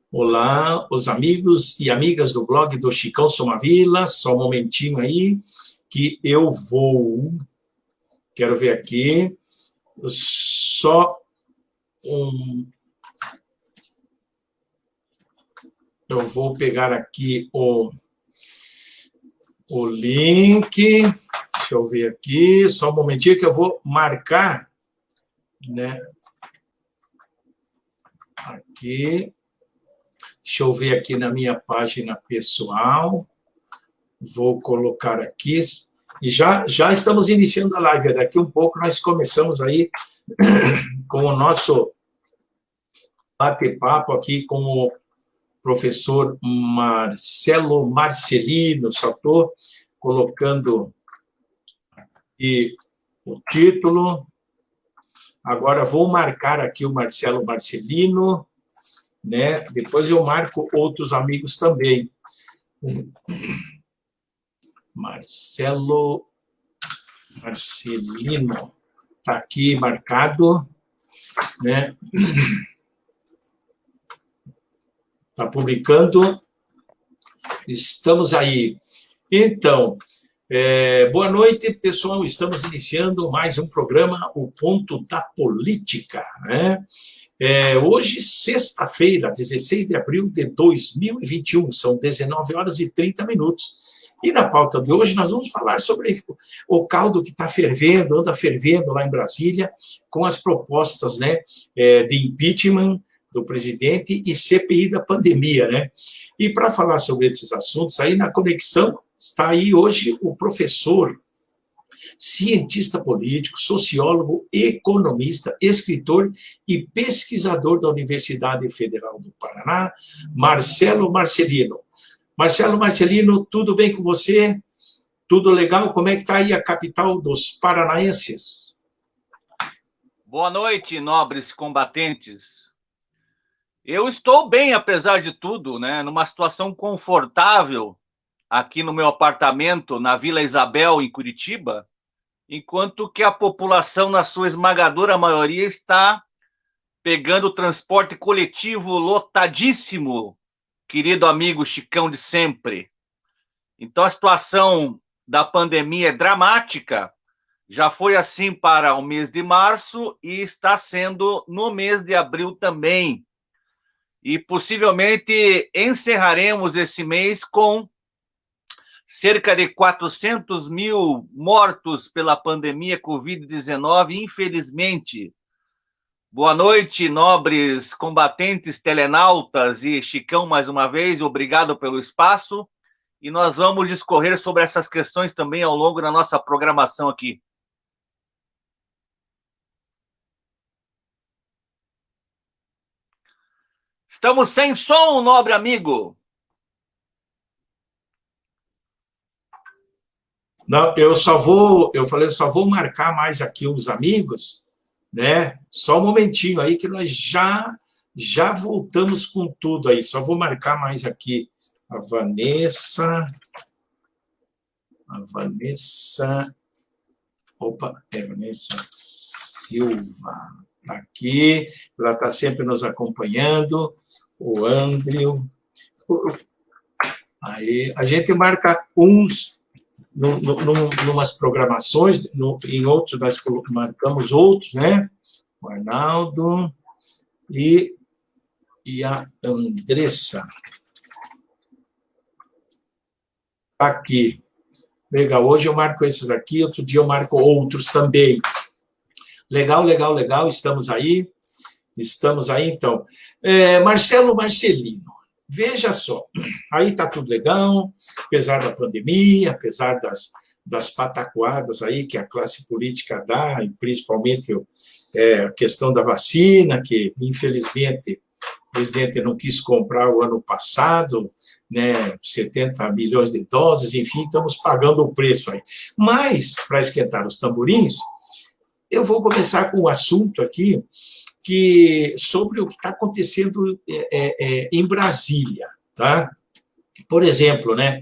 Olá, os amigos e amigas do blog do Chicão Somavila, só um momentinho aí, que eu vou... Quero ver aqui, só um... Eu vou pegar aqui o link, deixa eu ver aqui, só um momentinho que eu vou marcar, né? Aqui, deixa eu ver aqui na minha página pessoal, vou colocar aqui, e já estamos iniciando a live, daqui um pouco nós começamos aí com o nosso bate-papo aqui com o professor Marcelo Marcelino, só estou colocando aqui o título. Agora vou marcar aqui o Marcelo Marcelino, né? Depois eu marco outros amigos também. Marcelo Marcelino, está aqui marcado, né? Está publicando. Estamos aí. Então, boa noite, pessoal. Estamos iniciando mais um programa, O Ponto da Política, né? Hoje, sexta-feira, 16 de abril de 2021, são 19 horas e 30 minutos. E na pauta de hoje nós vamos falar sobre o caldo que está fervendo, anda fervendo lá em Brasília, com as propostas, né, de impeachment do presidente e CPI da pandemia, né? E para falar sobre esses assuntos, aí na conexão está aí hoje o professor, cientista político, sociólogo, economista, escritor e pesquisador da Universidade Federal do Paraná, Marcelo Marcelino. Marcelo Marcelino, tudo bem com você? Tudo legal? Como é que está aí a capital dos paranaenses? Boa noite, nobres combatentes. Eu estou bem, apesar de tudo, né? Numa situação confortável aqui no meu apartamento, na Vila Isabel, em Curitiba, enquanto que a população, na sua esmagadora maioria, está pegando o transporte coletivo lotadíssimo, querido amigo Chicão de sempre. Então, a situação da pandemia é dramática, já foi assim para o mês de março e está sendo no mês de abril também. E possivelmente encerraremos esse mês com cerca de 400 mil mortos pela pandemia Covid-19, infelizmente. Boa noite, nobres combatentes, telenautas e Chicão, mais uma vez, obrigado pelo espaço. E nós vamos discorrer sobre essas questões também ao longo da nossa programação aqui. Estamos sem som, nobre amigo. Não, eu falei, eu só vou marcar mais aqui uns amigos, né? Só um momentinho aí que nós já voltamos com tudo aí. Só vou marcar mais aqui a Vanessa. Opa, Vanessa Silva tá aqui, ela está sempre nos acompanhando. O Andrew. Aí a gente marca uns numas programações, em outros nós marcamos outros, né? O Arnaldo e a Andressa. Aqui. Legal, hoje eu marco esses aqui, outro dia eu marco outros também. Legal, legal, legal, estamos aí, então. Marcelo Marcelino, veja só, aí está tudo legal, apesar da pandemia, apesar das pataquadas aí que a classe política dá, e principalmente a questão da vacina, que infelizmente o presidente não quis comprar o ano passado, né, 70 milhões de doses, enfim, estamos pagando o preço aí. Mas, para esquentar os tamborins, eu vou começar com um assunto aqui sobre o que está acontecendo em Brasília, tá? Por exemplo, né,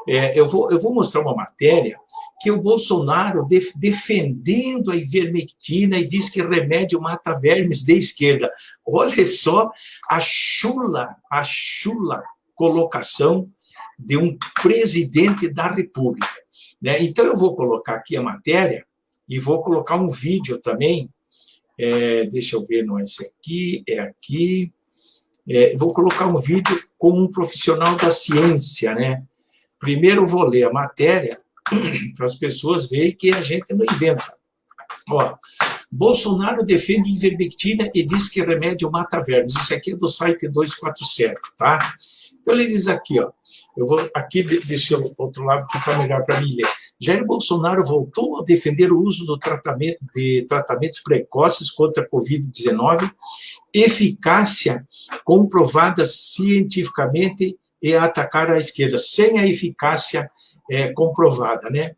eu vou mostrar uma matéria que o Bolsonaro defendendo a ivermectina e diz que remédio mata vermes de esquerda. Olha só a chula colocação de um presidente da República. Né? Então, eu vou colocar aqui a matéria e vou colocar um vídeo também. Deixa eu ver, não é esse aqui, é aqui. Vou colocar um vídeo com um profissional da ciência, né? Primeiro eu vou ler a matéria para as pessoas verem que a gente não inventa. Ó, Bolsonaro defende ivermectina e diz que remédio mata vermes. Isso aqui é do site 247, tá? Então ele diz aqui, ó, eu vou aqui desse outro lado que está melhor para mim ler. Jair Bolsonaro voltou a defender o uso do tratamento de tratamentos precoces contra a Covid-19, eficácia comprovada cientificamente e atacar a esquerda, sem a eficácia comprovada, né?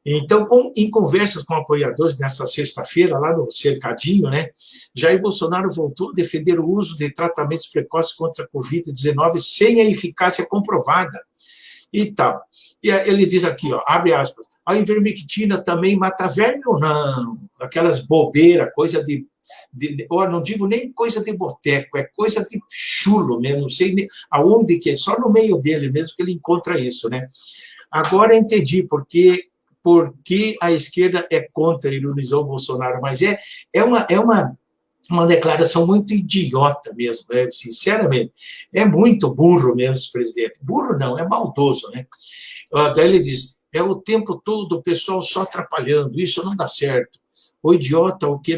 Então, em conversas com apoiadores nessa sexta-feira, lá no Cercadinho, né, Jair Bolsonaro voltou a defender o uso de tratamentos precoces contra a Covid-19 sem a eficácia comprovada e tal. E ele diz aqui, ó, abre aspas, a ivermectina também mata verme ou não? Aquelas bobeiras, coisa não digo nem coisa de boteco, é coisa de chulo mesmo, não sei nem aonde que é, só no meio dele mesmo que ele encontra isso, né? Agora entendi porque a esquerda é contra, ironizou o Bolsonaro, mas é uma declaração muito idiota mesmo, né? Sinceramente. É muito burro mesmo esse presidente. Burro não, é maldoso, né? Daí ele diz, o tempo todo o pessoal só atrapalhando, isso não dá certo. O que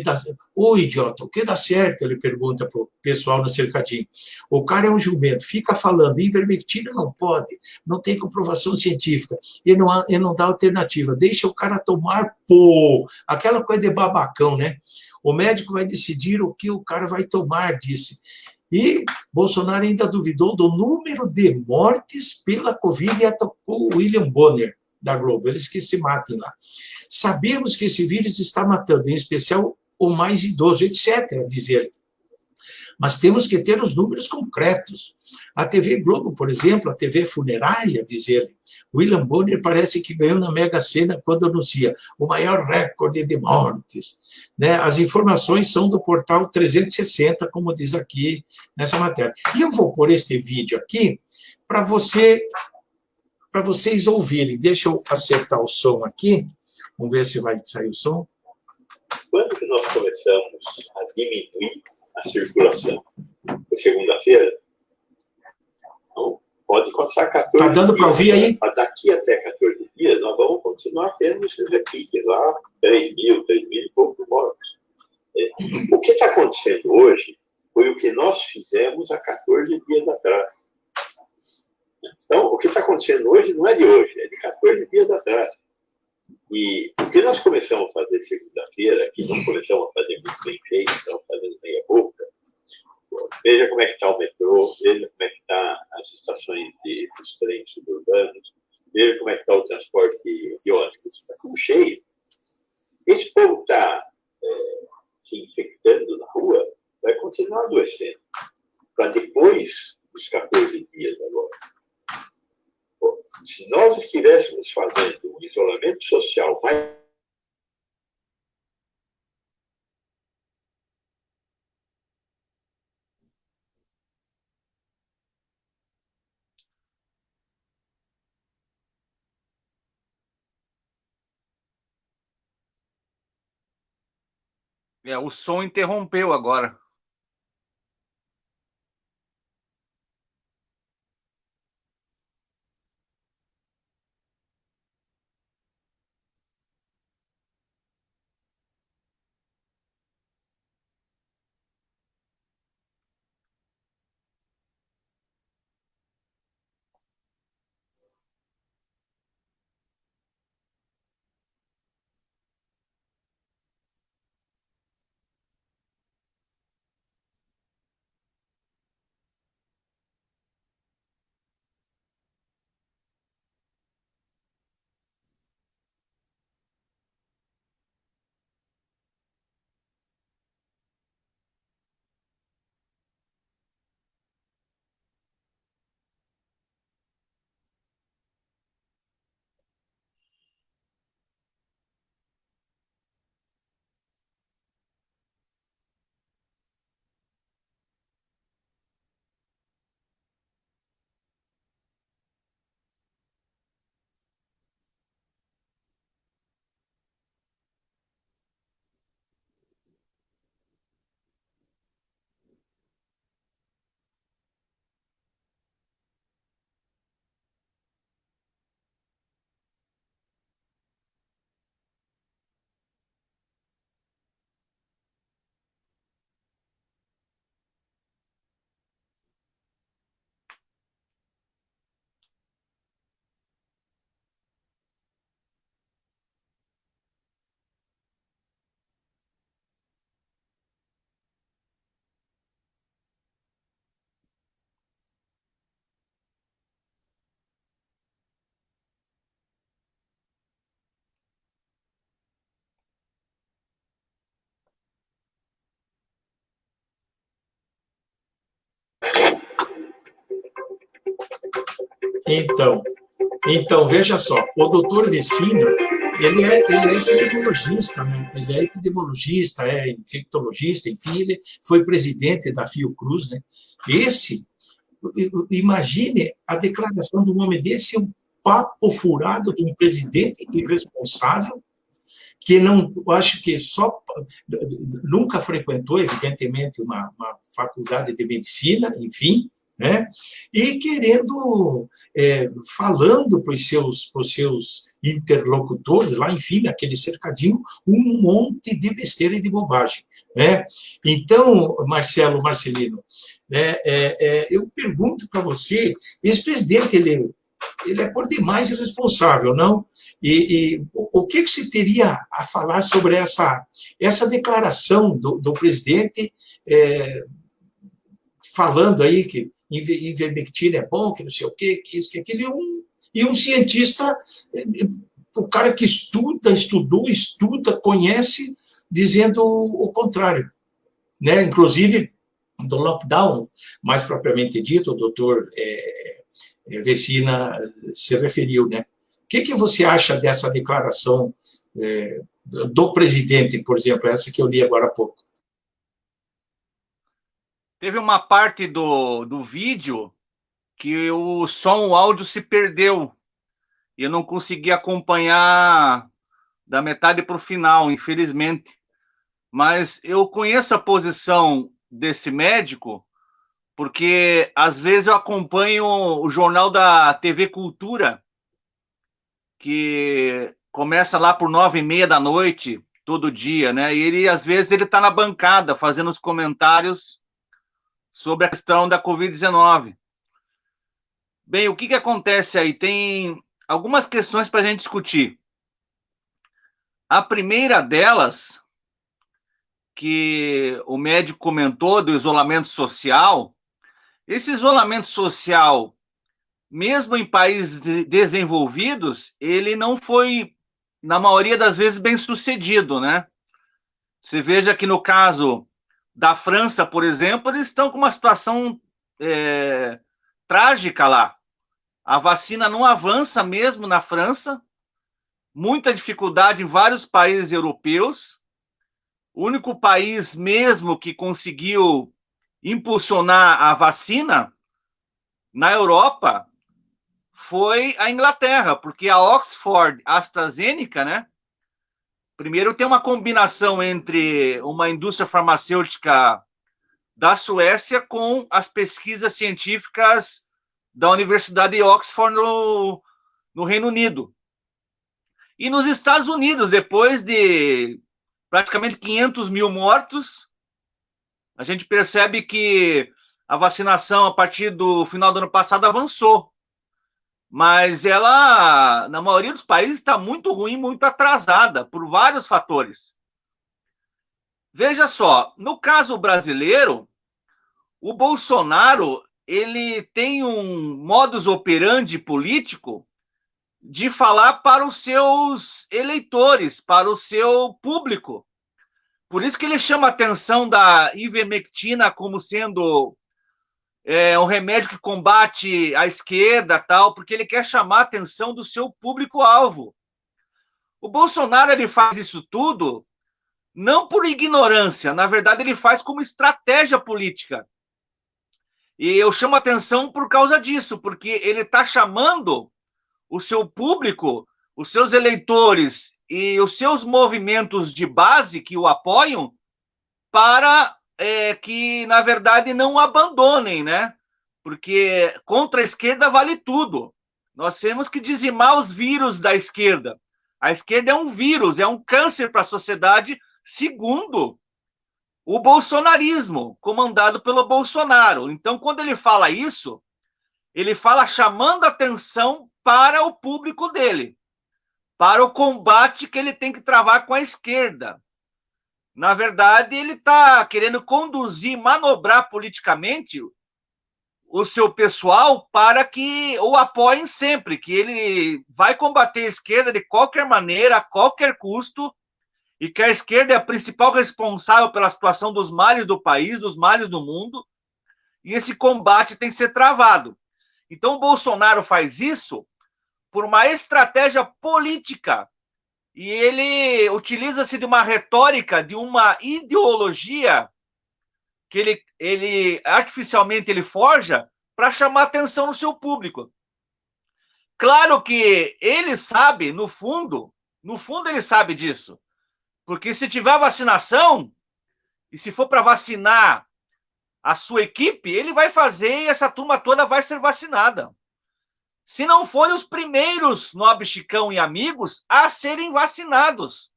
dá certo? Ele pergunta para o pessoal no cercadinho. O cara é um jumento, fica falando, ivermectina não pode, não tem comprovação científica, e não dá alternativa, deixa o cara tomar, aquela coisa de babacão, né? O médico vai decidir o que o cara vai tomar, disse. E Bolsonaro ainda duvidou do número de mortes pela Covid e atacou o William Bonner, da Globo, eles que se matem lá. Sabemos que esse vírus está matando, em especial o mais idoso, etc., diz ele. Mas temos que ter os números concretos. A TV Globo, por exemplo, a TV funerária, diz ele, William Bonner parece que ganhou na Mega Sena quando anuncia o maior recorde de mortes. Né? As informações são do portal 360, como diz aqui nessa matéria. E eu vou pôr este vídeo aqui para vocês ouvirem. Deixa eu acertar o som aqui. Vamos ver se vai sair o som. Quando que nós começamos a diminuir a circulação? Foi segunda-feira? Não, pode contar 14 dias. Está dando para ouvir aí? Daqui até 14 dias, nós vamos continuar tendo esses repiques lá, 3 mil e poucos mortos. O que está acontecendo hoje foi o que nós fizemos há 14 dias atrás. Então, o que está acontecendo hoje não é de hoje, é de 14 dias atrás. E o que nós começamos a fazer segunda-feira, que não começamos a fazer muito bem feito, estamos fazendo meia boca, veja como é que está o metrô, veja como é que está as estações dos trens suburbanos, veja como é que está o transporte de ônibus, está tudo cheio. Esse povo está se infectando na rua, vai continuar adoecendo, para depois dos 14 dias agora. Se nós estivéssemos fazendo um isolamento social mais O som interrompeu agora. Então, veja só, o doutor Vecina, ele é epidemiologista, né? Ele é epidemiologista, é infectologista, enfim, ele foi presidente da Fiocruz, né? Imagine a declaração de um homem desse, um papo furado de um presidente irresponsável, que não, acho que nunca frequentou, evidentemente, uma faculdade de medicina, enfim, né? E falando para os seus interlocutores, lá, enfim, aquele cercadinho, um monte de besteira e de bobagem, né? Então, Marcelino, eu pergunto para você, esse presidente, ele é por demais irresponsável, não? E o que você teria a falar sobre essa declaração do presidente, falando aí que ivermectina é bom, que não sei o quê, que isso, que aquilo, e um cientista, o cara que estuda, conhece, dizendo o contrário, né? Inclusive, do lockdown, mais propriamente dito, o doutor Vecina se referiu, né? O que você acha dessa declaração do presidente, por exemplo, essa que eu li agora há pouco? Teve uma parte do vídeo que o áudio se perdeu e eu não consegui acompanhar da metade para o final, infelizmente. Mas eu conheço a posição desse médico porque, às vezes, eu acompanho o jornal da TV Cultura, que começa lá por 9h30 da noite, todo dia, né? E ele, às vezes, ele está na bancada fazendo os comentários sobre a questão da Covid-19. Bem, o que acontece aí? Tem algumas questões para a gente discutir. A primeira delas, que o médico comentou do isolamento social, esse isolamento social, mesmo em países desenvolvidos, ele não foi, na maioria das vezes, bem sucedido, né? Você veja que no caso da França, por exemplo, eles estão com uma situação trágica lá. A vacina não avança mesmo na França, muita dificuldade em vários países europeus. O único país mesmo que conseguiu impulsionar a vacina na Europa foi a Inglaterra, porque a Oxford AstraZeneca, né? Primeiro tem uma combinação entre uma indústria farmacêutica da Suécia com as pesquisas científicas da Universidade de Oxford no Reino Unido. E nos Estados Unidos, depois de praticamente 500 mil mortos, a gente percebe que a vacinação, a partir do final do ano passado, avançou. Mas ela, na maioria dos países, está muito ruim, muito atrasada, por vários fatores. Veja só, no caso brasileiro, o Bolsonaro, ele tem um modus operandi político de falar para os seus eleitores, para o seu público. Por isso que ele chama a atenção da ivermectina como sendo um remédio que combate a esquerda, tal, porque ele quer chamar a atenção do seu público-alvo. O Bolsonaro, ele faz isso tudo não por ignorância, na verdade ele faz como estratégia política. E eu chamo a atenção por causa disso, porque ele está chamando o seu público, os seus eleitores e os seus movimentos de base que o apoiam para que, na verdade, não abandonem, né? Porque contra a esquerda vale tudo. Nós temos que dizimar os vírus da esquerda. A esquerda é um vírus, é um câncer para a sociedade, segundo o bolsonarismo, comandado pelo Bolsonaro. Então, quando ele fala isso, ele fala chamando atenção para o público dele, para o combate que ele tem que travar com a esquerda. Na verdade, ele está querendo conduzir, manobrar politicamente o seu pessoal para que o apoiem sempre, que ele vai combater a esquerda de qualquer maneira, a qualquer custo, e que a esquerda é a principal responsável pela situação dos males do país, dos males do mundo, e esse combate tem que ser travado. Então, o Bolsonaro faz isso por uma estratégia política. E ele utiliza-se de uma retórica, de uma ideologia que ele artificialmente ele forja para chamar atenção no seu público. Claro que ele sabe, no fundo ele sabe disso. Porque se tiver vacinação, e se for para vacinar a sua equipe, ele vai fazer e essa turma toda vai ser vacinada. Se não forem os primeiros, Nobre Chicão e amigos, a serem vacinados.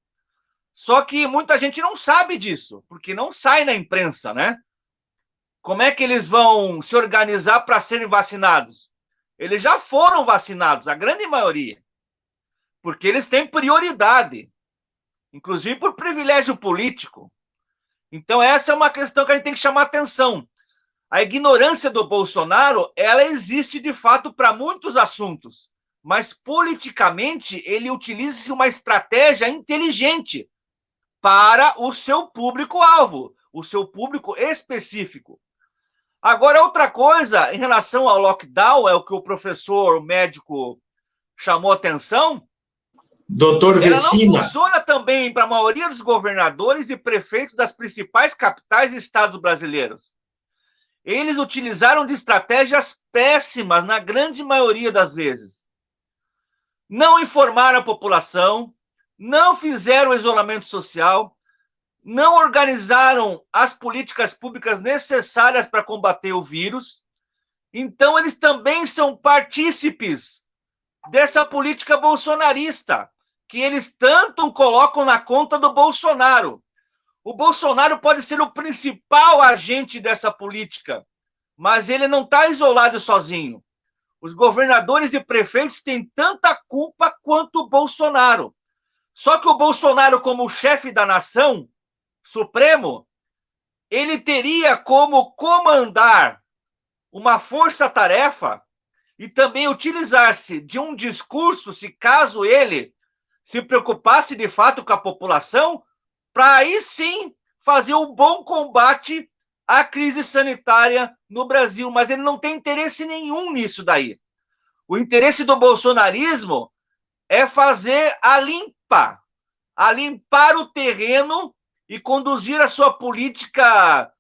Só que muita gente não sabe disso, porque não sai na imprensa, né? Como é que eles vão se organizar para serem vacinados? Eles já foram vacinados, a grande maioria. Porque eles têm prioridade, inclusive por privilégio político. Então, essa é uma questão que a gente tem que chamar atenção. A ignorância do Bolsonaro, ela existe de fato para muitos assuntos, mas politicamente ele utiliza uma estratégia inteligente para o seu público-alvo, o seu público específico. Agora, outra coisa, em relação ao lockdown, é o que o professor médico chamou atenção. Doutor Vecina. Ela não funciona também para a maioria dos governadores e prefeitos das principais capitais e estados brasileiros. Eles utilizaram de estratégias péssimas na grande maioria das vezes. Não informaram a população, não fizeram isolamento social, não organizaram as políticas públicas necessárias para combater o vírus. Então, eles também são partícipes dessa política bolsonarista, que eles tanto colocam na conta do Bolsonaro. O Bolsonaro pode ser o principal agente dessa política, mas ele não está isolado sozinho. Os governadores e prefeitos têm tanta culpa quanto o Bolsonaro. Só que o Bolsonaro, como chefe da nação supremo, ele teria como comandar uma força-tarefa e também utilizar-se de um discurso, se caso ele se preocupasse de fato com a população, para aí sim fazer um bom combate à crise sanitária no Brasil. Mas ele não tem interesse nenhum nisso daí. O interesse do bolsonarismo é fazer a limpar o terreno e conduzir a sua política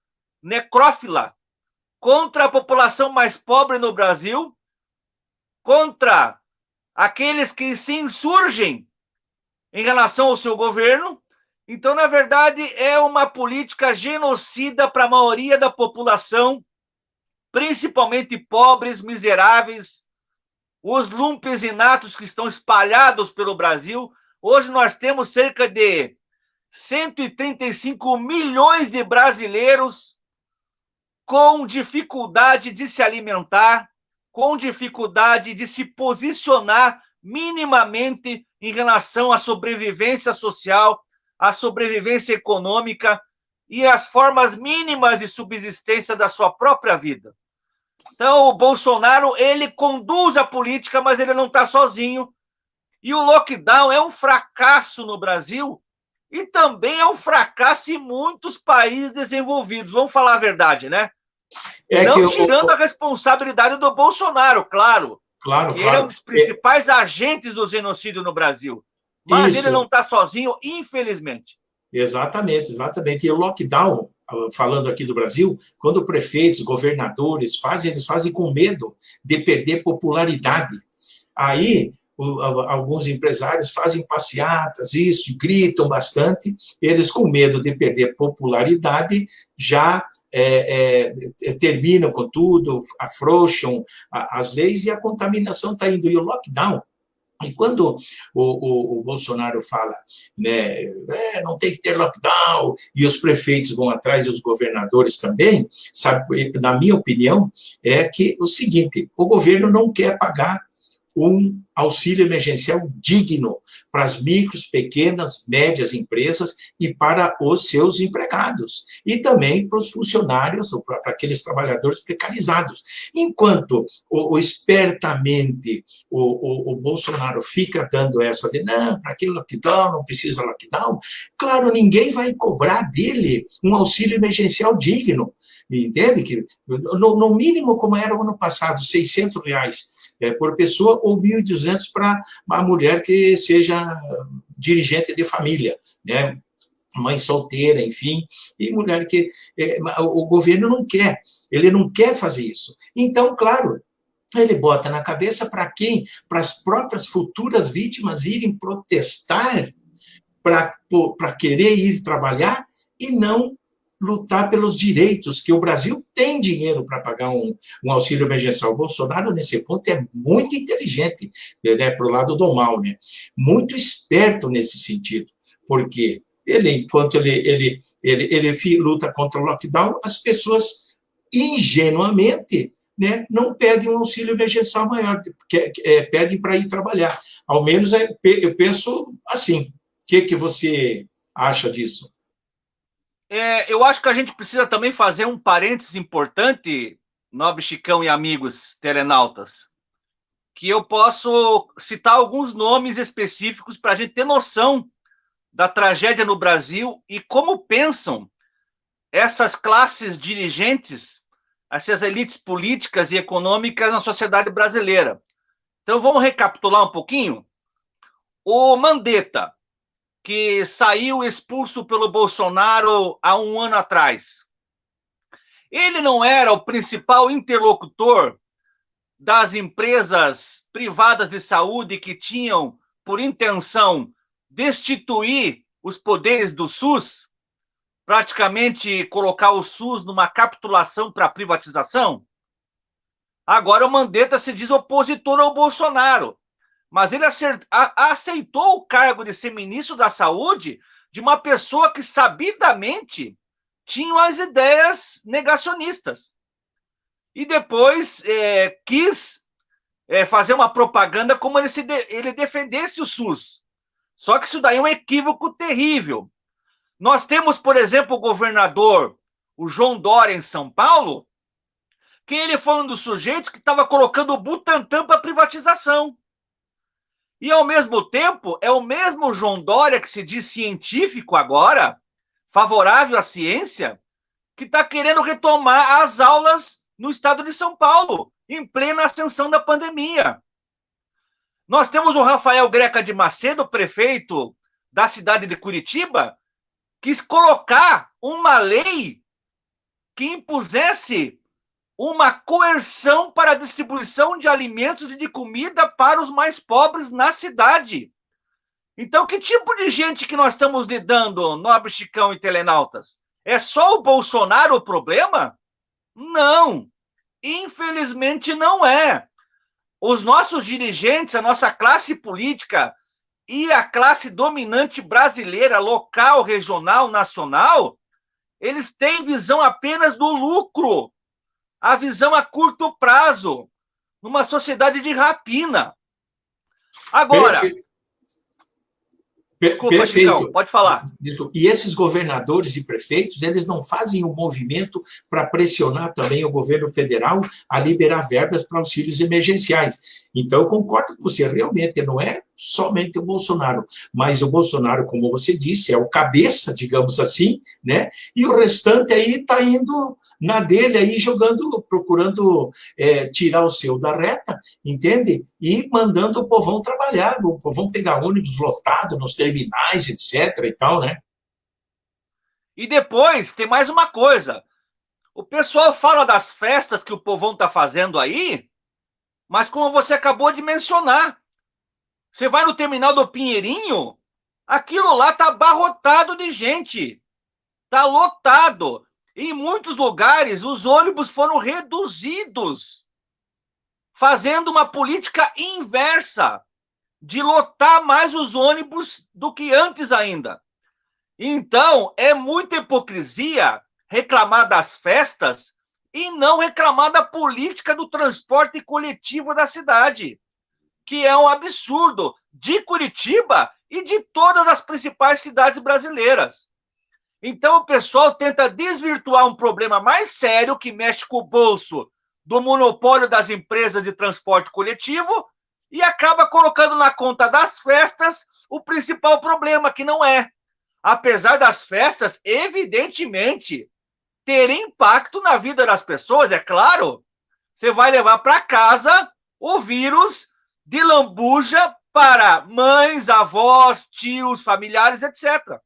necrófila contra a população mais pobre no Brasil, contra aqueles que se insurgem em relação ao seu governo. Então, na verdade, é uma política genocida para a maioria da população, principalmente pobres, miseráveis, os lumpes inatos que estão espalhados pelo Brasil. Hoje nós temos cerca de 135 milhões de brasileiros com dificuldade de se alimentar, com dificuldade de se posicionar minimamente em relação à sobrevivência social, à sobrevivência econômica e às formas mínimas de subsistência da sua própria vida. Então, o Bolsonaro, ele conduz a política, mas ele não está sozinho. E o lockdown é um fracasso no Brasil e também é um fracasso em muitos países desenvolvidos. Vamos falar a verdade, né? Não tirando a responsabilidade do Bolsonaro, claro. Claro. Ele é um dos principais agentes do genocídio no Brasil. Mas ele não está sozinho, infelizmente. Exatamente. E o lockdown, falando aqui do Brasil, quando prefeitos, governadores fazem, eles fazem com medo de perder popularidade. Aí, alguns empresários fazem passeatas, gritam bastante, eles com medo de perder popularidade, já terminam com tudo, afrouxam as leis e a contaminação está indo. E o lockdown, e quando o Bolsonaro fala, né, não tem que ter lockdown, e os prefeitos vão atrás e os governadores também, sabe, na minha opinião, é que o seguinte, o governo não quer pagar um auxílio emergencial digno para as micros, pequenas, médias empresas e para os seus empregados, e também para os funcionários, para aqueles trabalhadores precarizados. Enquanto espertamente o Bolsonaro fica dando essa de não, para que lockdown, não precisa lockdown, claro, ninguém vai cobrar dele um auxílio emergencial digno, entende? Que, no mínimo, como era o ano passado, R$ 600 por pessoa, ou 1.200 para uma mulher que seja dirigente de família, né? Mãe solteira, enfim, e mulher que o governo não quer, ele não quer fazer isso. Então, claro, ele bota na cabeça para quem? Para as próprias futuras vítimas irem protestar para querer ir trabalhar e não lutar pelos direitos, que o Brasil tem dinheiro para pagar um auxílio emergencial. O Bolsonaro, nesse ponto, é muito inteligente, né, para o lado do mal, né? Muito esperto nesse sentido, porque enquanto ele luta contra o lockdown, as pessoas, ingenuamente, né, não pedem um auxílio emergencial maior, pedem para ir trabalhar. Ao menos eu penso assim. O que você acha disso? Eu acho que a gente precisa também fazer um parênteses importante, nobre Chicão e amigos telenautas, que eu posso citar alguns nomes específicos para a gente ter noção da tragédia no Brasil e como pensam essas classes dirigentes, essas elites políticas e econômicas na sociedade brasileira. Então, vamos recapitular um pouquinho? O Mandetta, que saiu expulso pelo Bolsonaro há um ano atrás. Ele não era o principal interlocutor das empresas privadas de saúde que tinham por intenção destituir os poderes do SUS, praticamente colocar o SUS numa capitulação para a privatização? Agora o Mandetta se diz opositor ao Bolsonaro, mas ele aceitou o cargo de ser ministro da Saúde de uma pessoa que sabidamente tinha as ideias negacionistas. E depois quis fazer uma propaganda como ele defendesse o SUS. Só que isso daí é um equívoco terrível. Nós temos, por exemplo, o governador, o João Dória, em São Paulo, que ele foi um dos sujeitos que estava colocando o Butantan para privatização. E, ao mesmo tempo, é o mesmo João Dória, que se diz científico agora, favorável à ciência, que está querendo retomar as aulas no estado de São Paulo, em plena ascensão da pandemia. Nós temos o Rafael Greca de Macedo, prefeito da cidade de Curitiba, quis colocar uma lei que impusesse uma coerção para a distribuição de alimentos e de comida para os mais pobres na cidade. Então, que tipo de gente que nós estamos lidando, nobre Chicão e telenautas? É só o Bolsonaro o problema? Não. Infelizmente não é. Os nossos dirigentes, a nossa classe política e a classe dominante brasileira, local, regional, nacional, eles têm visão apenas do lucro, a visão a curto prazo, numa sociedade de rapina. Agora... Desculpa, Perfeito. Chicão, pode falar. Desculpa. E esses governadores e prefeitos, eles não fazem um movimento para pressionar também o governo federal a liberar verbas para auxílios emergenciais. Então, eu concordo com você, realmente, não é somente o Bolsonaro, mas o Bolsonaro, como você disse, é o cabeça, digamos assim, né? E o restante aí está indo na dele aí, procurando tirar o seu da reta, entende? E mandando o povão trabalhar, o povão pegar ônibus lotado nos terminais, etc. e tal, né? E depois, tem mais uma coisa. O pessoal fala das festas que o povão está fazendo aí, mas como você acabou de mencionar, você vai no terminal do Pinheirinho, aquilo lá está abarrotado de gente. Está lotado. Em muitos lugares, os ônibus foram reduzidos, fazendo uma política inversa de lotar mais os ônibus do que antes ainda. Então, é muita hipocrisia reclamar das festas e não reclamar da política do transporte coletivo da cidade. que é um absurdo, de Curitiba e de todas as principais cidades brasileiras. Então, o pessoal tenta desvirtuar um problema mais sério que mexe com o bolso do monopólio das empresas de transporte coletivo e acaba colocando na conta das festas o principal problema, que não é. Apesar das festas, evidentemente, terem impacto na vida das pessoas, é claro. Você vai levar para casa o vírus de lambuja para mães, avós, tios, familiares, etc.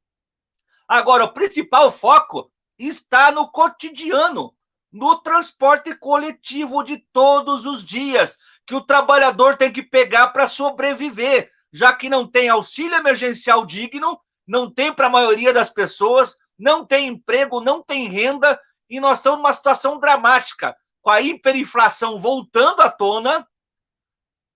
Agora, o principal foco está no cotidiano, no transporte coletivo de todos os dias, que o trabalhador tem que pegar para sobreviver, já que não tem auxílio emergencial digno, não tem para a maioria das pessoas, não tem emprego, não tem renda, e nós estamos numa situação dramática, com a hiperinflação voltando à tona,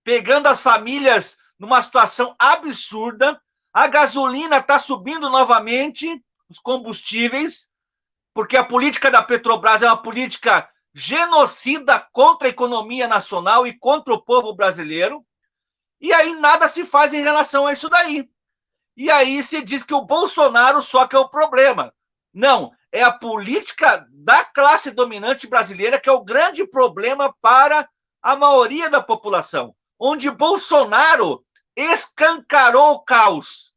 pegando as famílias numa situação absurda, a gasolina está subindo novamente, os combustíveis, porque a política da Petrobras é uma política genocida contra a economia nacional e contra o povo brasileiro, e aí nada se faz em relação a isso daí. E aí se diz que o Bolsonaro só que é o problema. Não, é a política da classe dominante brasileira que é o grande problema para a maioria da população, onde Bolsonaro escancarou o caos.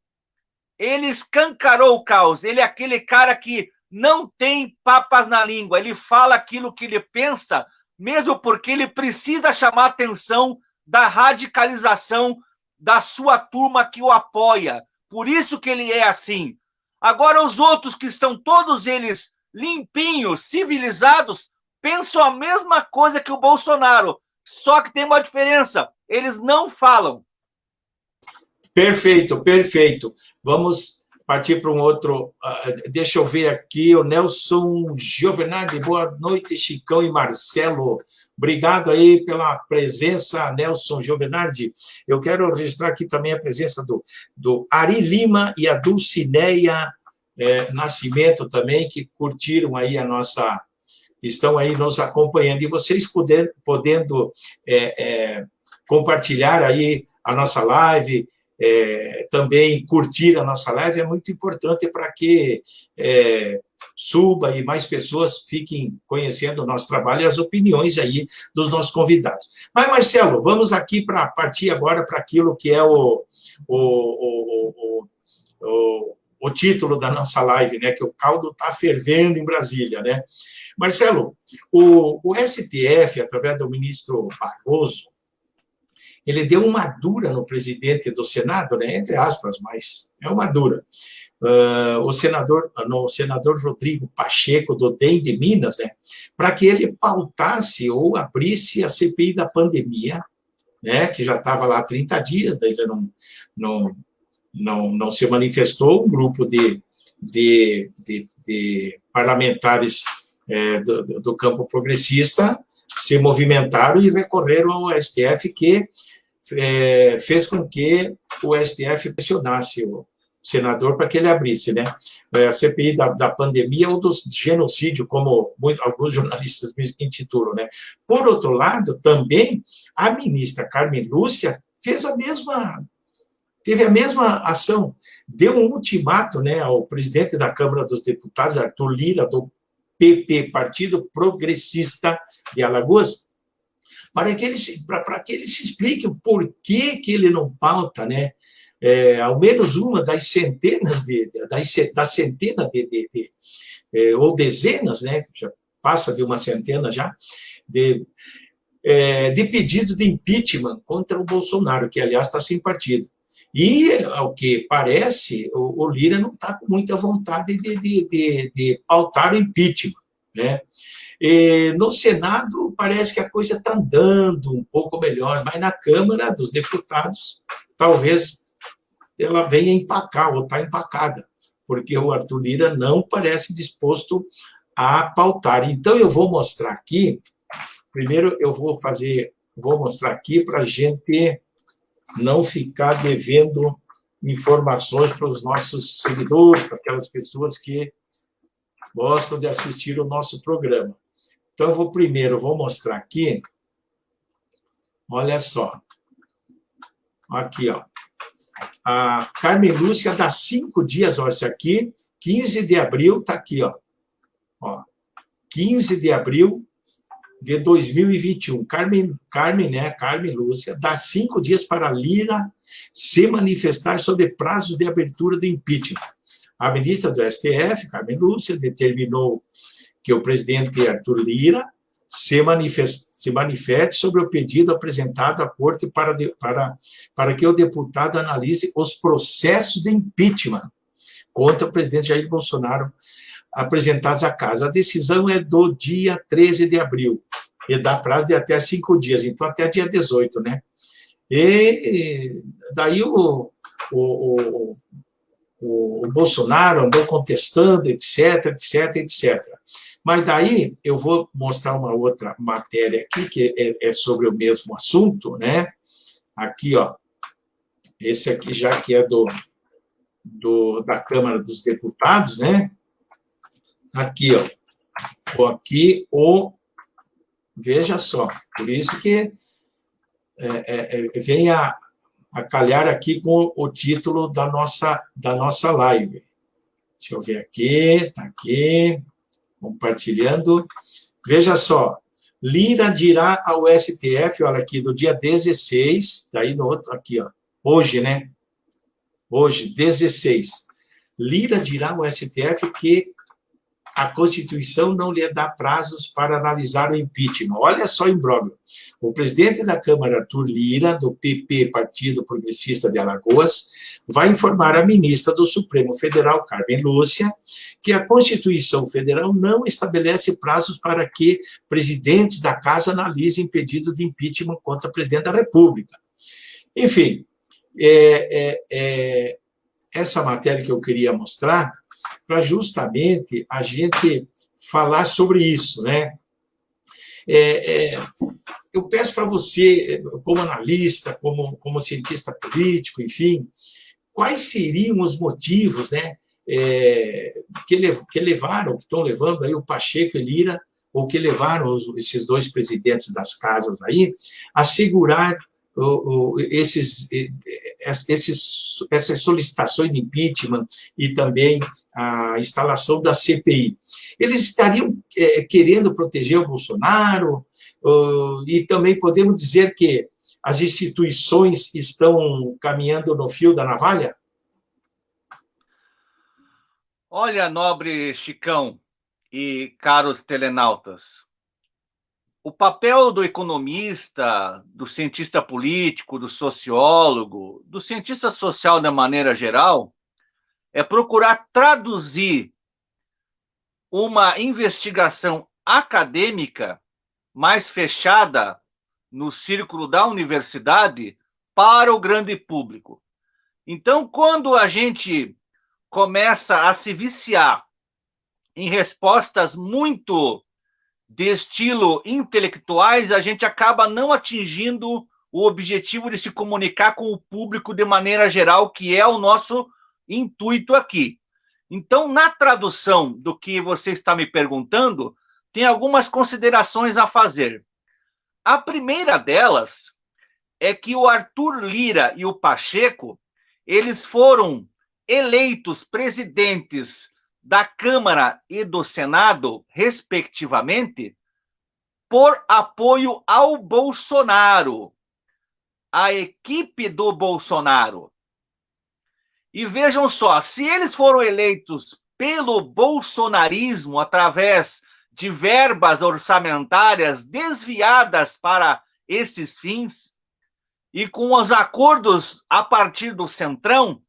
Ele escancarou o caos. Ele é aquele cara que não tem papas na língua. Ele fala aquilo que ele pensa, mesmo porque ele precisa chamar a atenção da radicalização da sua turma que o apoia. Por isso que ele é assim. Agora, os outros que são todos eles limpinhos, civilizados, pensam a mesma coisa que o Bolsonaro. Só que tem uma diferença. Eles não falam. Perfeito, perfeito. Vamos partir para um outro. Deixa eu ver aqui, o Nelson Giovenardi. Boa noite, Chicão e Marcelo. Obrigado aí pela presença, Nelson Giovenardi. Eu quero registrar aqui também a presença do Ari Lima e a Dulcineia Nascimento também, que curtiram aí a nossa... Estão aí nos acompanhando. E vocês podendo compartilhar aí a nossa live, também curtir a nossa live, é muito importante para que suba e mais pessoas fiquem conhecendo o nosso trabalho e as opiniões aí dos nossos convidados. Mas, Marcelo, vamos aqui para partir agora para aquilo que é o título da nossa live, né? Que o caldo está fervendo em Brasília, né? Marcelo, o STF, através do ministro Barroso, ele deu uma dura no presidente do Senado, né? Entre aspas, mas é uma dura. O senador Rodrigo Pacheco, do DEM de Minas, né? Para que ele pautasse ou abrisse a CPI da pandemia, né? Que já estava lá há 30 dias, daí ele não se manifestou. Um grupo de parlamentares do campo progressista se movimentaram e recorreram ao STF, que fez com que o STF pressionasse o senador para que ele abrisse, né? A CPI da pandemia ou do genocídio, como alguns jornalistas me intitulam, né? Por outro lado, também, a ministra Carmen Lúcia teve a mesma ação, deu um ultimato, né, ao presidente da Câmara dos Deputados, Arthur Lira, do PP, Partido Progressista de Alagoas, para que ele se explique o porquê que ele não pauta, né, ao menos uma das centenas ou dezenas, né, já passa de uma centena já, de pedidos de impeachment contra o Bolsonaro, que, aliás, está sem partido. E, ao que parece, o Lira não está com muita vontade de pautar o impeachment, né? E no Senado, parece que a coisa está andando um pouco melhor, mas na Câmara dos Deputados, talvez ela venha empacar, ou está empacada, porque o Arthur Lira não parece disposto a pautar. Então, eu vou mostrar aqui, primeiro eu vou mostrar aqui para a gente não ficar devendo informações para os nossos seguidores, para aquelas pessoas que gostam de assistir o nosso programa. Então, eu vou mostrar aqui, olha só, Aqui, ó. A Carmen Lúcia dá 5 dias, ó, isso aqui, 15 de abril, tá aqui, ó. 15 de abril de 2021. Carmen, né? Carmen Lúcia dá 5 dias para Lira se manifestar sobre prazos de abertura do impeachment. A ministra do STF, Carmen Lúcia, determinou que o presidente Arthur Lira se manifeste sobre o pedido apresentado à Corte para que o deputado analise os processos de impeachment contra o presidente Jair Bolsonaro apresentados à casa. A decisão é do dia 13 de abril e dá prazo de até 5 dias, então até dia 18, né? E daí o Bolsonaro andou contestando, etc. Mas daí eu vou mostrar uma outra matéria aqui, que é sobre o mesmo assunto, né? Aqui, ó. Esse aqui já que é da Câmara dos Deputados, né? Aqui, ó. Aqui, veja só. Por isso que vem a calhar aqui com o título da nossa live. Deixa eu ver aqui, tá aqui, compartilhando. Veja só, Lira dirá ao STF, olha aqui, do dia 16, daí no outro, aqui, ó, hoje, né? Hoje, 16. Lira dirá ao STF que a Constituição não lhe dá prazos para analisar o impeachment. Olha só o imbróglio. O presidente da Câmara, Arthur Lira, do PP, Partido Progressista de Alagoas, vai informar a ministra do Supremo Federal, Carmen Lúcia, que a Constituição Federal não estabelece prazos para que presidentes da Casa analisem pedido de impeachment contra o presidente da República. Enfim, essa matéria que eu queria mostrar para justamente a gente falar sobre isso, né? Eu peço para você, como analista, como cientista político, enfim, quais seriam os motivos, né, que levaram, que estão levando aí o Pacheco e Lira, ou que levaram esses dois presidentes das casas aí, a segurar essas solicitações de impeachment e também a instalação da CPI. Eles estariam querendo proteger o Bolsonaro, e também podemos dizer que as instituições estão caminhando no fio da navalha? Olha, nobre Chicão e caros telenautas, o papel do economista, do cientista político, do sociólogo, do cientista social de maneira geral, é procurar traduzir uma investigação acadêmica mais fechada no círculo da universidade para o grande público. Então, quando a gente começa a se viciar em respostas muito de estilo intelectuais, a gente acaba não atingindo o objetivo de se comunicar com o público de maneira geral, que é o nosso intuito aqui. Então, na tradução do que você está me perguntando, tem algumas considerações a fazer. A primeira delas é que o Arthur Lira e o Pacheco, eles foram eleitos presidentes da Câmara e do Senado, respectivamente, por apoio ao Bolsonaro, à equipe do Bolsonaro. E vejam só, se eles foram eleitos pelo bolsonarismo através de verbas orçamentárias desviadas para esses fins, e com os acordos a partir do Centrão,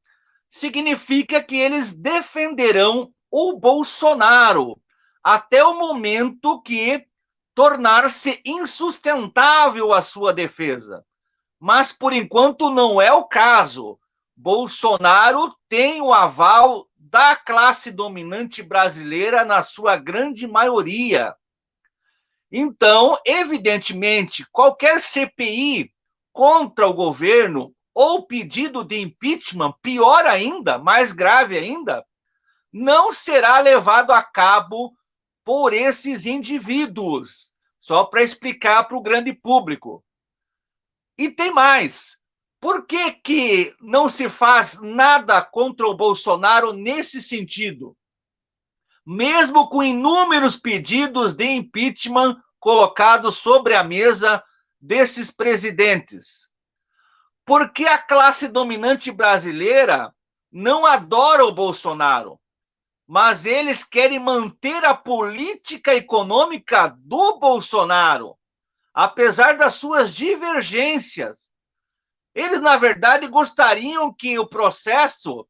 significa que eles defenderão o Bolsonaro até o momento que tornar-se insustentável a sua defesa. Mas, por enquanto, não é o caso. Bolsonaro tem o aval da classe dominante brasileira na sua grande maioria. Então, evidentemente, qualquer CPI contra o governo ou pedido de impeachment, pior ainda, mais grave ainda, não será levado a cabo por esses indivíduos. Só para explicar para o grande público. E tem mais. Por que que não se faz nada contra o Bolsonaro nesse sentido? Mesmo com inúmeros pedidos de impeachment colocados sobre a mesa desses presidentes. Porque a classe dominante brasileira não adora o Bolsonaro, mas eles querem manter a política econômica do Bolsonaro, apesar das suas divergências. Eles, na verdade, gostariam que o processo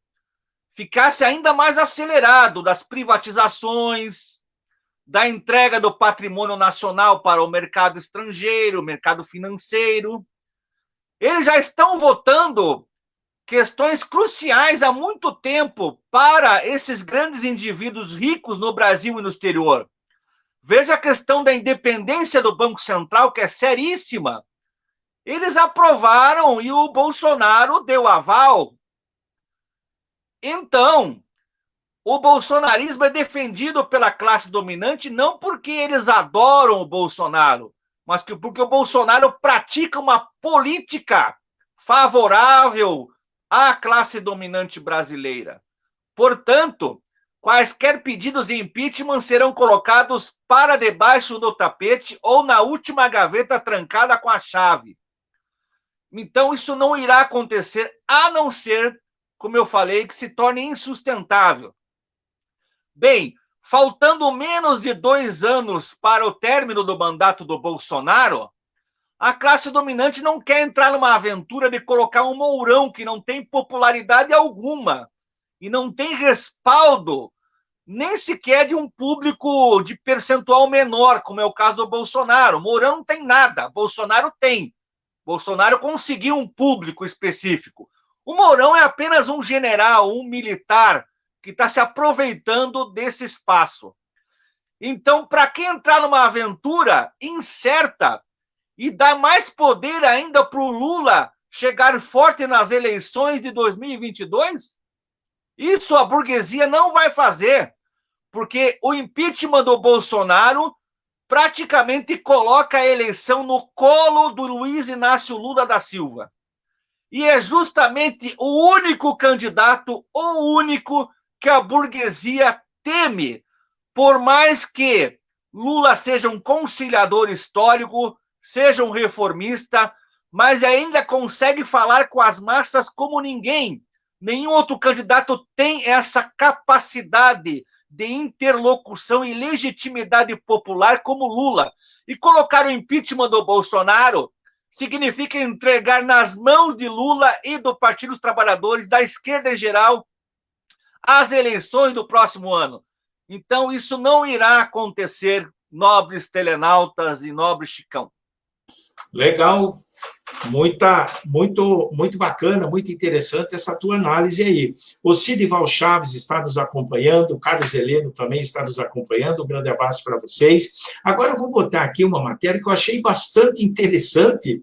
ficasse ainda mais acelerado, das privatizações, da entrega do patrimônio nacional para o mercado estrangeiro, o mercado financeiro. Eles já estão votando questões cruciais há muito tempo para esses grandes indivíduos ricos no Brasil e no exterior. Veja a questão da independência do Banco Central, que é seríssima. Eles aprovaram e o Bolsonaro deu aval. Então, o bolsonarismo é defendido pela classe dominante não porque eles adoram o Bolsonaro, mas porque o Bolsonaro pratica uma política favorável à classe dominante brasileira. Portanto, quaisquer pedidos de impeachment serão colocados para debaixo do tapete ou na última gaveta trancada com a chave. Então, isso não irá acontecer, a não ser, como eu falei, que se torne insustentável. Bem, faltando menos de 2 anos para o término do mandato do Bolsonaro, a classe dominante não quer entrar numa aventura de colocar um Mourão que não tem popularidade alguma e não tem respaldo nem sequer de um público de percentual menor, como é o caso do Bolsonaro. Mourão não tem nada, Bolsonaro tem. Bolsonaro conseguiu um público específico. O Mourão é apenas um general, um militar, que está se aproveitando desse espaço. Então, para que entrar numa aventura incerta e dar mais poder ainda para o Lula chegar forte nas eleições de 2022? Isso a burguesia não vai fazer, porque o impeachment do Bolsonaro praticamente coloca a eleição no colo do Luiz Inácio Lula da Silva. E é justamente o único candidato, o único que a burguesia teme, por mais que Lula seja um conciliador histórico, seja um reformista, mas ainda consegue falar com as massas como ninguém. Nenhum outro candidato tem essa capacidade de interlocução e legitimidade popular como Lula. E colocar o impeachment do Bolsonaro significa entregar nas mãos de Lula e do Partido dos Trabalhadores, da esquerda em geral, as eleições do próximo ano. Então, isso não irá acontecer, nobres telenautas e nobre Chicão. Legal, muito bacana, muito interessante essa tua análise aí. O Sidival Chaves está nos acompanhando, o Carlos Heleno também está nos acompanhando, um grande abraço para vocês. Agora eu vou botar aqui uma matéria que eu achei bastante interessante,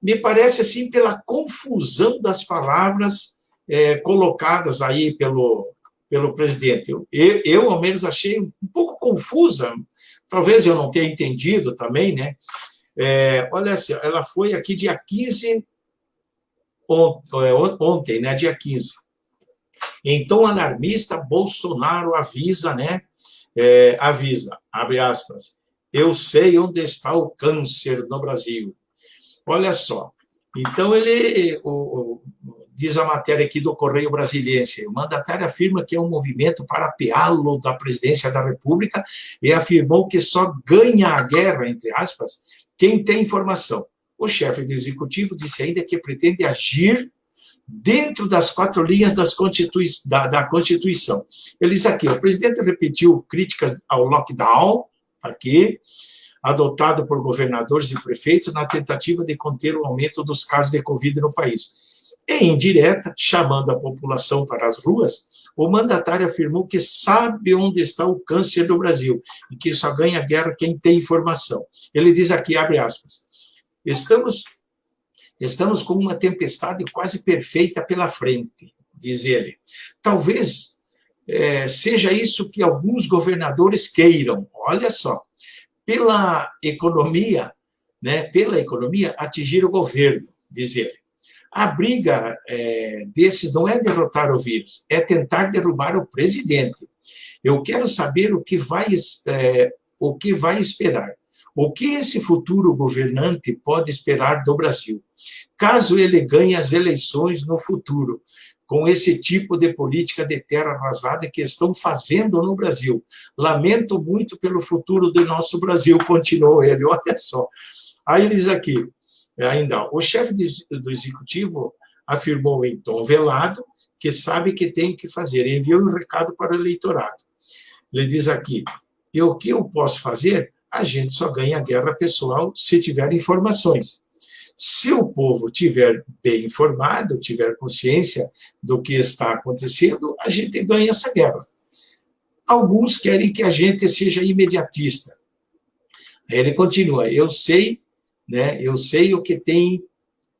me parece assim, pela confusão das palavras colocadas aí pelo presidente. Eu, ao menos, achei um pouco confusa, talvez eu não tenha entendido também, né? Olha assim, ela foi aqui dia 15, ontem, né? Dia 15. Em tom alarmista, Bolsonaro avisa, né? Avisa, abre aspas, eu sei onde está o câncer no Brasil. Olha só. Então, diz a matéria aqui do Correio Brasiliense, o mandatário afirma que é um movimento para apeá-lo da presidência da República e afirmou que só ganha a guerra, entre aspas, quem tem informação. O chefe do executivo disse ainda que pretende agir dentro das 4 linhas da Constituição. Ele diz aqui, o presidente repetiu críticas ao lockdown, aqui, adotado por governadores e prefeitos na tentativa de conter o aumento dos casos de Covid no país. Em indireta, chamando a população para as ruas, o mandatário afirmou que sabe onde está o câncer do Brasil e que só ganha guerra quem tem informação. Ele diz aqui, abre aspas, estamos com uma tempestade quase perfeita pela frente, diz ele. Talvez seja isso que alguns governadores queiram. Olha só, pela economia, né, pela economia, atingir o governo, diz ele. A briga desses não é derrotar o vírus, é tentar derrubar o presidente. Eu quero saber o que vai esperar. O que esse futuro governante pode esperar do Brasil, caso ele ganhe as eleições no futuro, com esse tipo de política de terra arrasada que estão fazendo no Brasil. Lamento muito pelo futuro do nosso Brasil, continuou ele, olha só. Aí ele diz aqui, ainda, o chefe do executivo afirmou em tom velado que sabe que tem que fazer, enviou um recado para o eleitorado. Ele diz aqui, e o que eu posso fazer? A gente só ganha guerra pessoal se tiver informações. Se o povo tiver bem informado, tiver consciência do que está acontecendo, a gente ganha essa guerra. Alguns querem que a gente seja imediatista. Aí ele continua, eu sei o que tem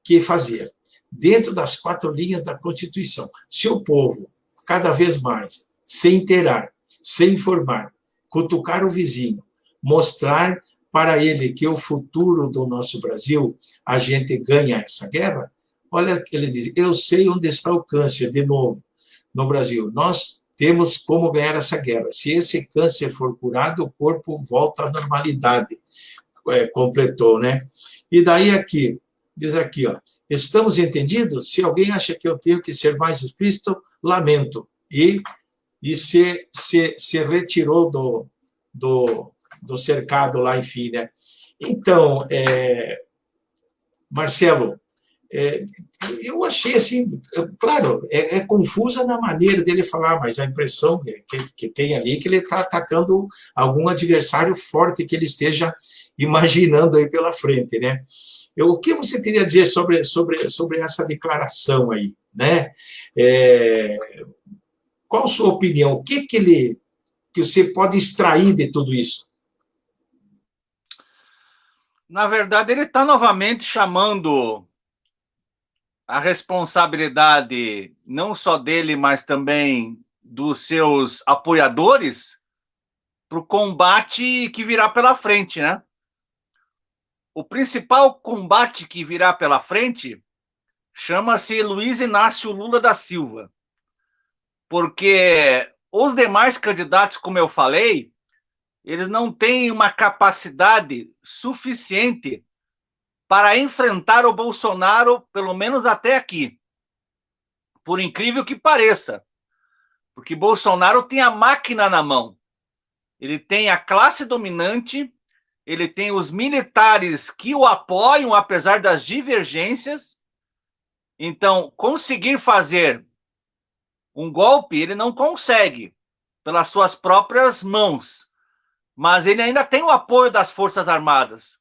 que fazer, dentro das 4 linhas da Constituição. Se o povo, cada vez mais, se inteirar, se informar, cutucar o vizinho, mostrar para ele que o futuro do nosso Brasil, a gente ganha essa guerra, olha, ele diz, eu sei onde está o câncer, de novo, no Brasil. Nós temos como ganhar essa guerra. Se esse câncer for curado, o corpo volta à normalidade. Completou, né? E daí aqui, diz aqui, ó, estamos entendidos? Se alguém acha que eu tenho que ser mais explícito, lamento. E se retirou do cercado lá, enfim, né? Então, Marcelo, eu achei assim, claro, é confusa na maneira dele falar, mas a impressão que tem ali é que ele está atacando algum adversário forte que ele esteja imaginando aí pela frente, né? O que você teria a dizer sobre essa declaração aí, né? Qual a sua opinião? O que você pode extrair de tudo isso? Na verdade, ele está novamente chamando a responsabilidade não só dele, mas também dos seus apoiadores para o combate que virá pela frente, né? O principal combate que virá pela frente chama-se Luiz Inácio Lula da Silva, porque os demais candidatos, como eu falei, eles não têm uma capacidade suficiente para enfrentar o Bolsonaro, pelo menos até aqui. Por incrível que pareça. Porque Bolsonaro tem a máquina na mão. Ele tem a classe dominante, ele tem os militares que o apoiam, apesar das divergências. Então, conseguir fazer um golpe, ele não consegue, pelas suas próprias mãos. Mas ele ainda tem o apoio das Forças Armadas.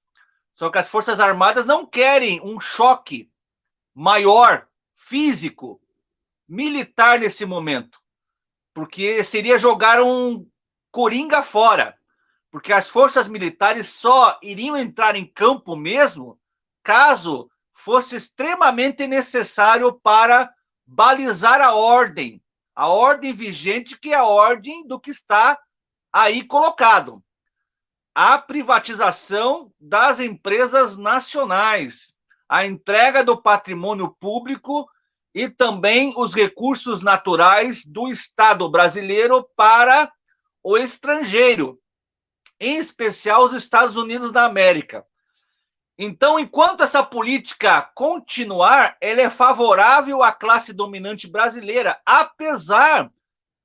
Só que as Forças Armadas não querem um choque maior, físico, militar nesse momento. Porque seria jogar um coringa fora. Porque as forças militares só iriam entrar em campo mesmo caso fosse extremamente necessário para balizar a ordem vigente, que é a ordem do que está aí colocado. A privatização das empresas nacionais, a entrega do patrimônio público e também os recursos naturais do Estado brasileiro para o estrangeiro, em especial os Estados Unidos da América. Então, enquanto essa política continuar, ela é favorável à classe dominante brasileira, apesar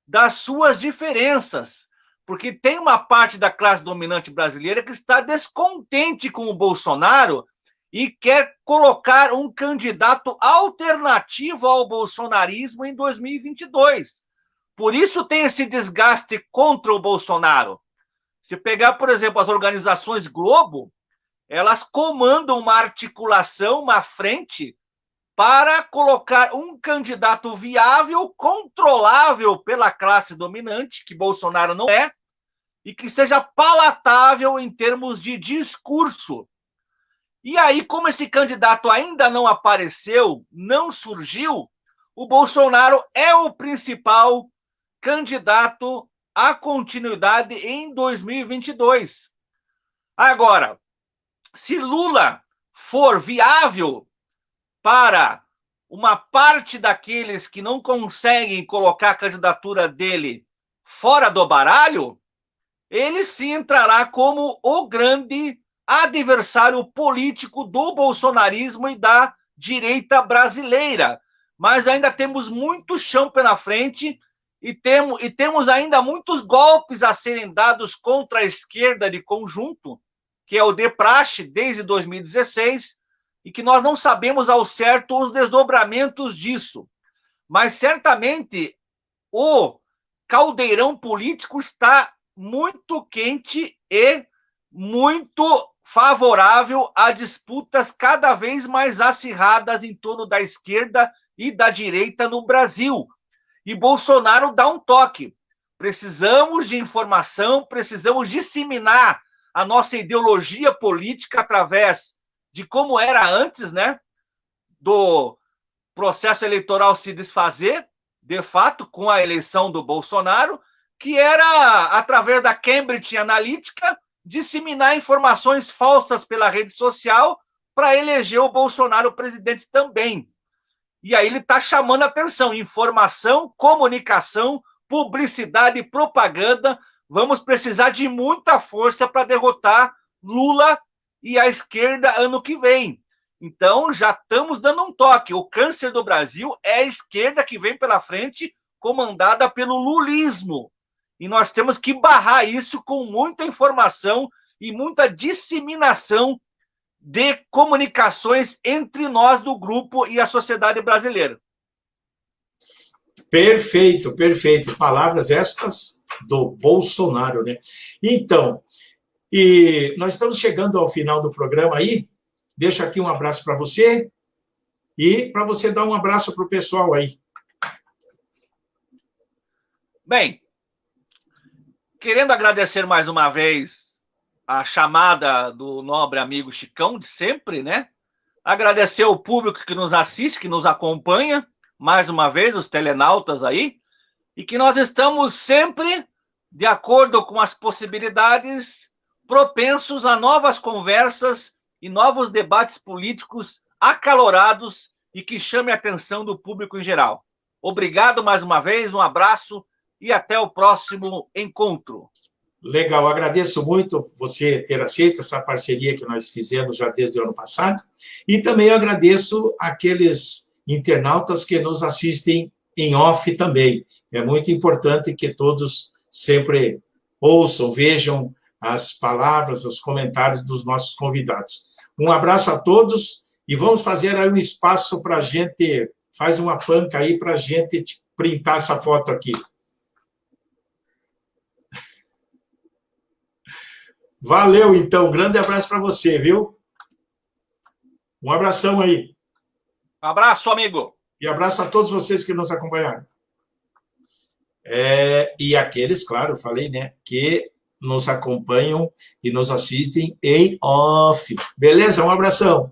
das suas diferenças. Porque tem uma parte da classe dominante brasileira que está descontente com o Bolsonaro e quer colocar um candidato alternativo ao bolsonarismo em 2022. Por isso tem esse desgaste contra o Bolsonaro. Se pegar, por exemplo, as organizações Globo, elas comandam uma articulação, uma frente, para colocar um candidato viável, controlável pela classe dominante, que Bolsonaro não é, e que seja palatável em termos de discurso. E aí, como esse candidato ainda não apareceu, não surgiu, o Bolsonaro é o principal candidato à continuidade em 2022. Agora, se Lula for viável para uma parte daqueles que não conseguem colocar a candidatura dele fora do baralho, ele sim entrará como o grande adversário político do bolsonarismo e da direita brasileira. Mas ainda temos muito chão pela frente e temos ainda muitos golpes a serem dados contra a esquerda de conjunto, que é o de praxe desde 2016, e que nós não sabemos ao certo os desdobramentos disso. Mas certamente o caldeirão político está muito quente e muito favorável a disputas cada vez mais acirradas em torno da esquerda e da direita no Brasil. E Bolsonaro dá um toque. Precisamos de informação, precisamos disseminar a nossa ideologia política através de como era antes, né, do processo eleitoral se desfazer, de fato, com a eleição do Bolsonaro, que era, através da Cambridge Analytica, disseminar informações falsas pela rede social para eleger o Bolsonaro presidente também. E aí ele está chamando a atenção: informação, comunicação, publicidade e propaganda. Vamos precisar de muita força para derrotar Lula e a esquerda ano que vem. Então, já estamos dando um toque. O câncer do Brasil é a esquerda que vem pela frente, comandada pelo lulismo. E nós temos que barrar isso com muita informação e muita disseminação de comunicações entre nós do grupo e a sociedade brasileira. Perfeito, perfeito. Palavras estas do Bolsonaro, né? Então, e nós estamos chegando ao final do programa aí. Deixo aqui um abraço para você e para você dar um abraço para o pessoal aí. Bem, querendo agradecer mais uma vez a chamada do nobre amigo Chicão de sempre, né? Agradecer ao público que nos assiste, que nos acompanha, mais uma vez, os telenautas aí, e que nós estamos sempre, de acordo com as possibilidades, propensos a novas conversas e novos debates políticos acalorados e que chame a atenção do público em geral. Obrigado mais uma vez, um abraço e até o próximo encontro. Legal, agradeço muito você ter aceito essa parceria que nós fizemos já desde o ano passado, e também agradeço aqueles internautas que nos assistem em off também. É muito importante que todos sempre ouçam, vejam as palavras, os comentários dos nossos convidados. Um abraço a todos e vamos fazer aí um espaço para a gente, faz uma panca aí para a gente printar essa foto aqui. Valeu, então. Um grande abraço para você, viu? Um abração aí. Um abraço, amigo. E abraço a todos vocês que nos acompanharam. E aqueles, claro, eu falei, né, que nos acompanham e nos assistem em off. Beleza? Um abração.